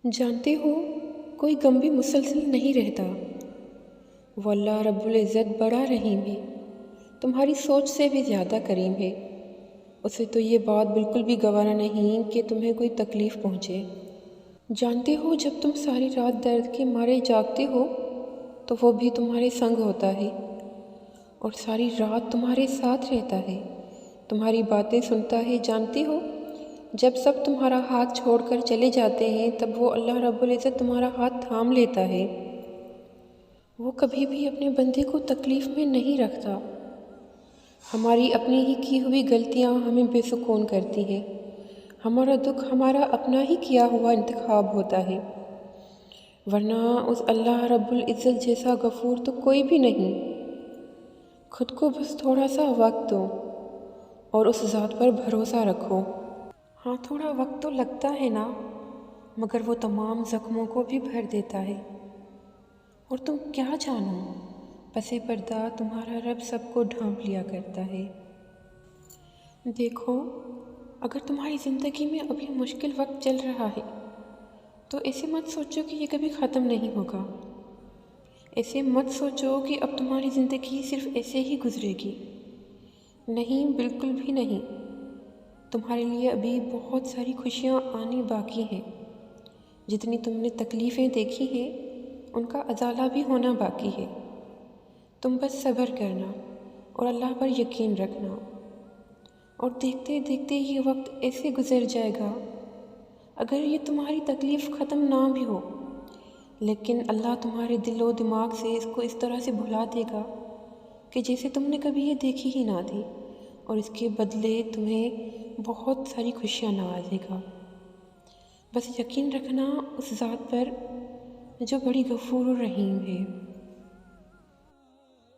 جانتے ہو کوئی غم بھی مسلسل نہیں رہتا۔ وہ اللہ رب العزت بڑا رحیم ہے، تمہاری سوچ سے بھی زیادہ کریم ہے۔ اسے تو یہ بات بالکل بھی گوارا نہیں کہ تمہیں کوئی تکلیف پہنچے۔ جانتے ہو جب تم ساری رات درد کے مارے جاگتے ہو تو وہ بھی تمہارے سنگ ہوتا ہے اور ساری رات تمہارے ساتھ رہتا ہے، تمہاری باتیں سنتا ہے۔ جانتے ہو جب سب تمہارا ہاتھ چھوڑ کر چلے جاتے ہیں تب وہ اللہ رب العزت تمہارا ہاتھ تھام لیتا ہے۔ وہ کبھی بھی اپنے بندے کو تکلیف میں نہیں رکھتا۔ ہماری اپنی ہی کی ہوئی غلطیاں ہمیں بے سکون کرتی ہیں۔ ہمارا دکھ ہمارا اپنا ہی کیا ہوا انتخاب ہوتا ہے، ورنہ اس اللہ رب العزت جیسا غفور تو کوئی بھی نہیں۔ خود کو بس تھوڑا سا وقت دو اور اس ذات پر بھروسہ رکھو۔ ہاں تھوڑا وقت تو لگتا ہے نا، مگر وہ تمام زخموں کو بھی بھر دیتا ہے۔ اور تم کیا جانو، پس پردہ تمہارا رب سب کو ڈھانپ لیا کرتا ہے۔ دیکھو اگر تمہاری زندگی میں ابھی مشکل وقت چل رہا ہے تو ایسے مت سوچو کہ یہ کبھی ختم نہیں ہوگا۔ ایسے مت سوچو کہ اب تمہاری زندگی صرف ایسے ہی گزرے گی۔ نہیں، بالکل بھی نہیں۔ تمہارے لیے ابھی بہت ساری خوشیاں آنی باقی ہیں۔ جتنی تم نے تکلیفیں دیکھی ہیں ان کا ازالہ بھی ہونا باقی ہے۔ تم بس صبر کرنا اور اللہ پر یقین رکھنا، اور دیکھتے دیکھتے یہ وقت ایسے گزر جائے گا۔ اگر یہ تمہاری تکلیف ختم نہ بھی ہو لیکن اللہ تمہارے دل و دماغ سے اس کو اس طرح سے بھلا دے گا کہ جیسے تم نے کبھی یہ دیکھی ہی نہ تھی، اور اس کے بدلے تمہیں بہت ساری خوشیاں نوازے گا۔ بس یقین رکھنا اس ذات پر جو بڑی غفور و رحیم ہے۔